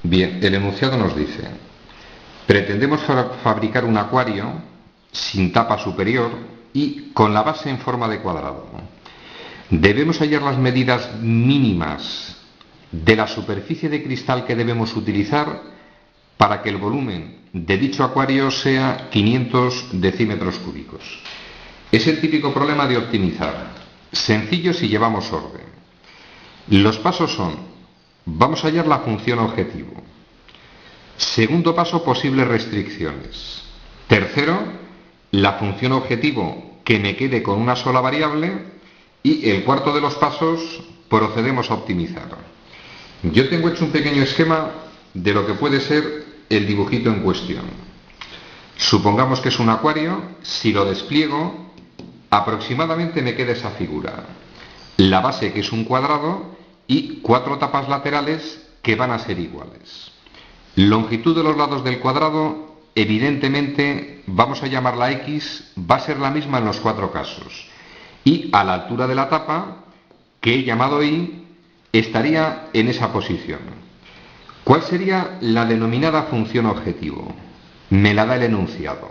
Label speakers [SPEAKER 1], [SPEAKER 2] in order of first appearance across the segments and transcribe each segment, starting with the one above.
[SPEAKER 1] Bien, el enunciado nos dice: pretendemos fabricar un acuario sin tapa superior y con la base en forma de cuadrado. Debemos hallar las medidas mínimas de la superficie de cristal que debemos utilizar para que el volumen de dicho acuario sea 500 decímetros cúbicos. Es el típico problema de optimizar, sencillo si llevamos orden. Los pasos son: vamos a hallar la función objetivo. Segundo paso, posibles restricciones. Tercero, la función objetivo que me quede con una sola variable. Y el cuarto de los pasos, procedemos a optimizar. Yo tengo hecho un pequeño esquema de lo que puede ser el dibujito en cuestión. Supongamos que es un acuario. Si lo despliego, aproximadamente me queda esa figura. La base, que es un cuadrado, y 4 tapas laterales que van a ser iguales. Longitud de los lados del cuadrado, evidentemente, vamos a llamarla X, va a ser la misma en los 4 casos. Y a la altura de la tapa, que he llamado Y, estaría en esa posición. ¿Cuál sería la denominada función objetivo? Me la da el enunciado.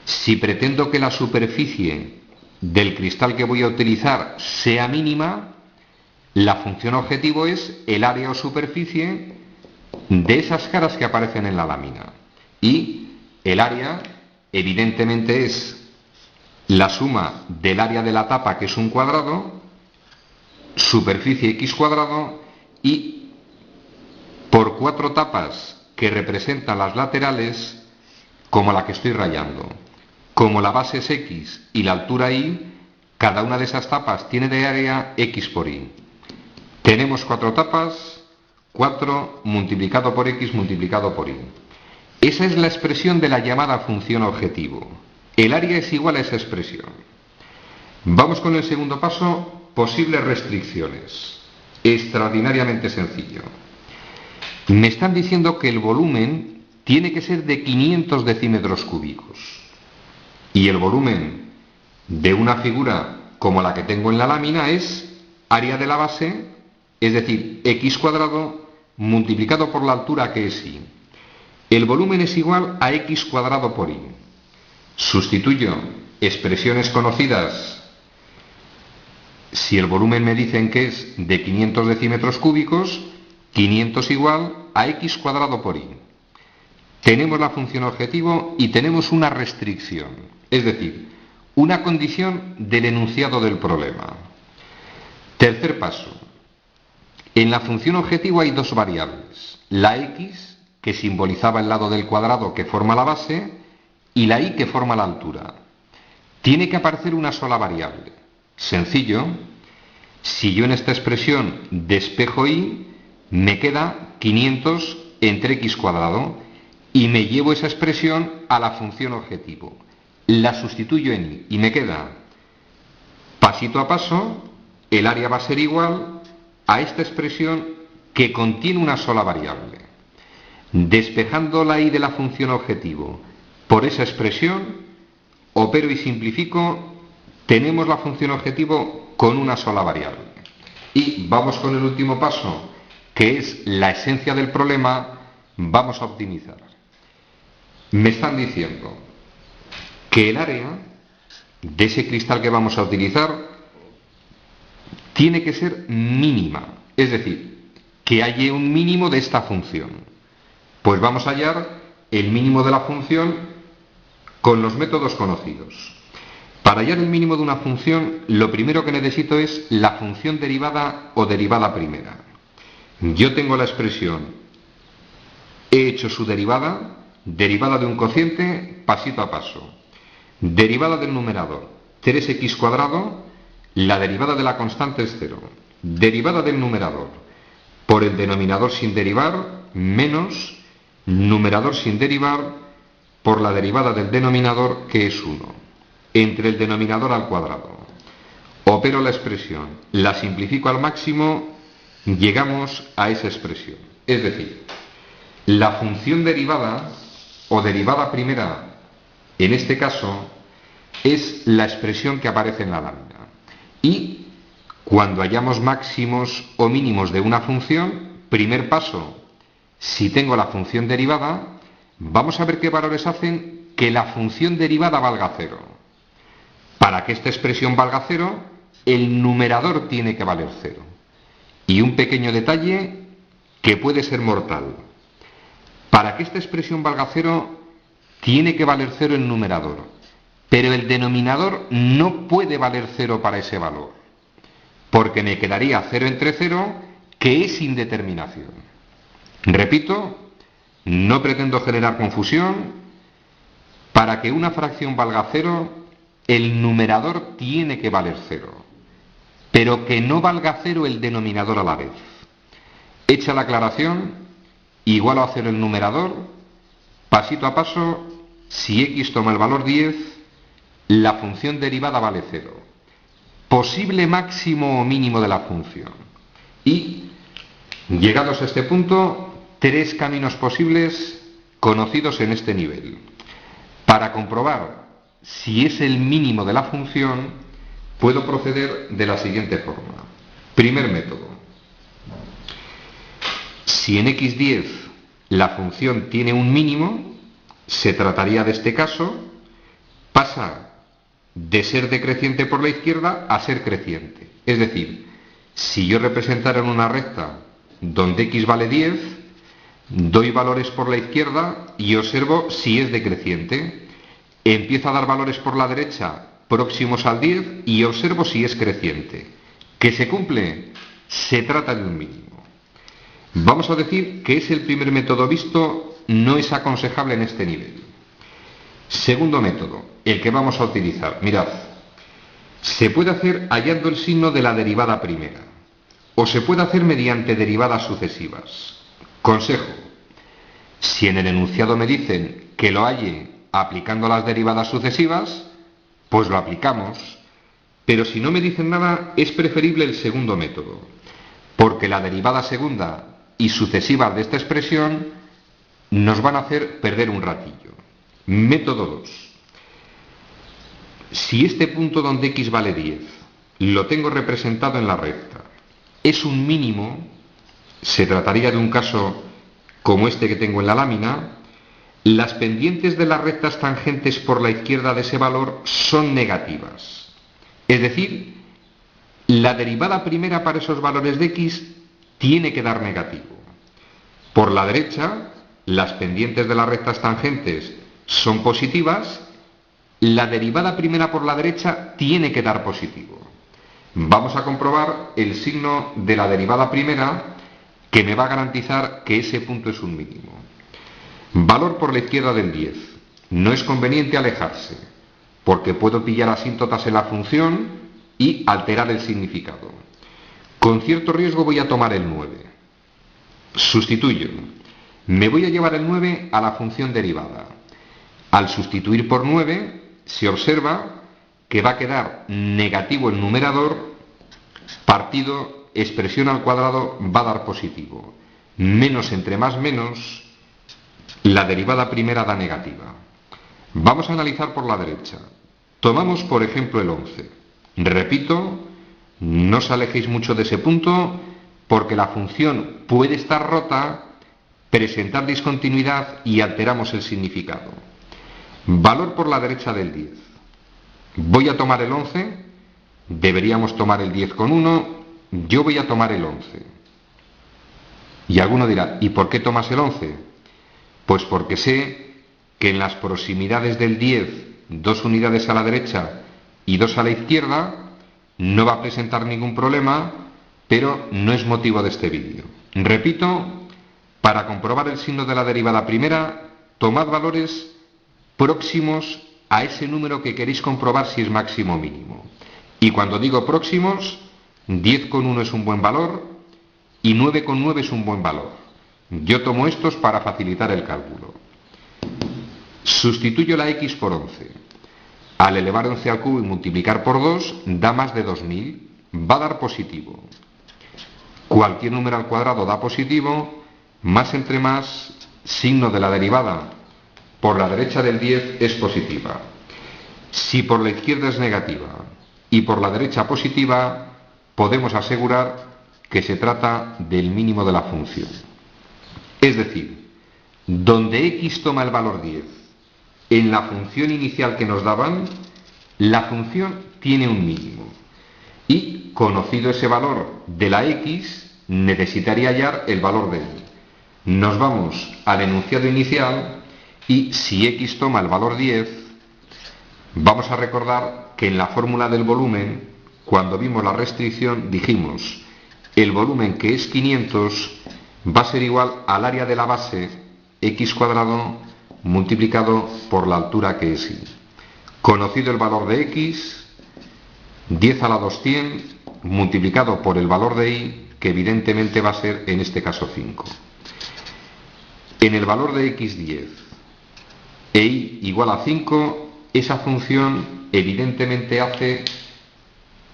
[SPEAKER 1] Si pretendo que la superficie del cristal que voy a utilizar sea mínima, la función objetivo es el área o superficie de esas caras que aparecen en la lámina. Y el área, evidentemente, es la suma del área de la tapa, que es un cuadrado, superficie X cuadrado, y por 4 tapas que representan las laterales, como la que estoy rayando. Como la base es X y la altura Y, cada una de esas tapas tiene de área X por Y. Tenemos 4 tapas, 4 multiplicado por X multiplicado por Y. Esa es la expresión de la llamada función objetivo. El área es igual a esa expresión. Vamos con el segundo paso, posibles restricciones. Extraordinariamente sencillo. Me están diciendo que el volumen tiene que ser de 500 decímetros cúbicos. Y el volumen de una figura como la que tengo en la lámina es área de la base, es decir, X cuadrado multiplicado por la altura, que es Y. El volumen es igual a X cuadrado por Y. Sustituyo expresiones conocidas. Si el volumen me dicen que es de 500 decímetros cúbicos, 500 igual a X cuadrado por Y. Tenemos la función objetivo y tenemos una restricción, es decir, una condición del enunciado del problema. Tercer paso. En la función objetivo hay 2 variables. La X, que simbolizaba el lado del cuadrado que forma la base, y la Y, que forma la altura. Tiene que aparecer una sola variable. Sencillo. Si yo en esta expresión despejo Y, me queda 500 entre X cuadrado y me llevo esa expresión a la función objetivo. La sustituyo en Y y me queda, pasito a paso, el área va a ser igual a esta expresión que contiene una sola variable. Despejando la Y de la función objetivo por esa expresión, opero y simplifico, tenemos la función objetivo con una sola variable. Y vamos con el último paso, que es la esencia del problema. Vamos a optimizar. Me están diciendo que el área de ese cristal que vamos a utilizar tiene que ser mínima, es decir, que haya un mínimo de esta función. Pues vamos a hallar el mínimo de la función con los métodos conocidos. Para hallar el mínimo de una función, lo primero que necesito es la función derivada o derivada primera. Yo tengo la expresión, he hecho su derivada, derivada de un cociente, pasito a paso. Derivada del numerador, 3x cuadrado, la derivada de la constante es 0. Derivada del numerador por el denominador sin derivar, menos numerador sin derivar por la derivada del denominador, que es 1, entre el denominador al cuadrado. Opero la expresión, la simplifico al máximo, llegamos a esa expresión. Es decir, la función derivada o derivada primera, en este caso, es la expresión que aparece en la lámina. Y cuando hallamos máximos o mínimos de una función, primer paso, Si tengo la función derivada, vamos a ver qué valores hacen que la función derivada valga 0. Para que esta expresión valga 0, el numerador tiene que valer 0. Y un pequeño detalle que puede ser mortal. Para que esta expresión valga 0, tiene que valer 0 el numerador, pero el denominador no puede valer 0 para ese valor, porque me quedaría 0 entre 0, que es indeterminación. Repito, no pretendo generar confusión. Para que una fracción valga 0, el numerador tiene que valer 0, pero que no valga 0 el denominador a la vez. Hecha la aclaración, igualo a 0 el numerador, pasito a paso, si x toma el valor 10, la función derivada vale 0. Posible máximo o mínimo de la función. Y, llegados a este punto, 3 caminos posibles conocidos en este nivel. Para comprobar si es el mínimo de la función, puedo proceder de la siguiente forma. Primer método. Si en x10 la función tiene un mínimo, se trataría de este caso, pasar de ser decreciente por la izquierda a ser creciente. Es decir, si yo representara en una recta donde x vale 10, doy valores por la izquierda y observo si es decreciente. Empiezo a dar valores por la derecha próximos al 10 y observo si es creciente. ¿Que se cumple? Se trata de un mínimo. Vamos a decir que es el primer método visto, no es aconsejable en este nivel. Segundo método, el que vamos a utilizar. Mirad, se puede hacer hallando el signo de la derivada primera, o se puede hacer mediante derivadas sucesivas. Consejo, si en el enunciado me dicen que lo halle aplicando las derivadas sucesivas, pues lo aplicamos, pero si no me dicen nada, es preferible el segundo método, porque la derivada segunda y sucesiva de esta expresión nos van a hacer perder un ratillo. Método 2. Si este punto donde x vale 10 lo tengo representado en la recta, es un mínimo, se trataría de un caso como este que tengo en la lámina, las pendientes de las rectas tangentes por la izquierda de ese valor son negativas. Es decir, la derivada primera para esos valores de x tiene que dar negativo. Por la derecha, las pendientes de las rectas tangentes son positivas, la derivada primera por la derecha tiene que dar positivo. Vamos a comprobar el signo de la derivada primera que me va a garantizar que ese punto es un mínimo. Valor por la izquierda del 10. No es conveniente alejarse, porque puedo pillar asíntotas en la función y alterar el significado. Con cierto riesgo voy a tomar el 9. Sustituyo. Me voy a llevar el 9 a la función derivada. Al sustituir por 9, se observa que va a quedar negativo el numerador, partido, expresión al cuadrado va a dar positivo. Menos entre más menos, la derivada primera da negativa. Vamos a analizar por la derecha. Tomamos por ejemplo el 11. Repito, no os alejéis mucho de ese punto porque la función puede estar rota, presentar discontinuidad y alteramos el significado. Valor por la derecha del 10. Voy a tomar el 11, deberíamos tomar el 10 con 1, yo voy a tomar el 11. Y alguno dirá, ¿y por qué tomas el 11? Pues porque sé que en las proximidades del 10, 2 unidades a la derecha y 2 a la izquierda, no va a presentar ningún problema, pero no es motivo de este vídeo. Repito, para comprobar el signo de la derivada primera, tomad valores próximos a ese número que queréis comprobar si es máximo o mínimo. Y cuando digo próximos, 10 con 1 es un buen valor y 9 con 9 es un buen valor. Yo tomo estos para facilitar el cálculo. Sustituyo la x por 11. Al elevar 11 al cubo y multiplicar por 2 da más de 2000. Va a dar positivo. Cualquier número al cuadrado da positivo. Más entre más, signo de la derivada por la derecha del 10 es positiva. Si por la izquierda es negativa y por la derecha positiva, podemos asegurar que se trata del mínimo de la función. Es decir, donde x toma el valor 10 en la función inicial que nos daban, la función tiene un mínimo. Y, conocido ese valor de la x, necesitaría hallar el valor de y. Nos vamos al enunciado inicial y si x toma el valor 10, vamos a recordar que en la fórmula del volumen, cuando vimos la restricción, dijimos el volumen, que es 500, va a ser igual al área de la base x cuadrado multiplicado por la altura, que es y. Conocido el valor de x, 10 a la 200 multiplicado por el valor de y, que evidentemente va a ser en este caso 5. En el valor de x 10 e y igual a 5, esa función evidentemente hace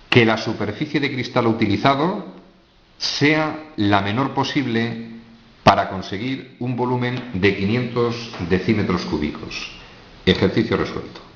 [SPEAKER 1] que la superficie de cristal utilizado sea la menor posible para conseguir un volumen de 500 decímetros cúbicos. Ejercicio resuelto.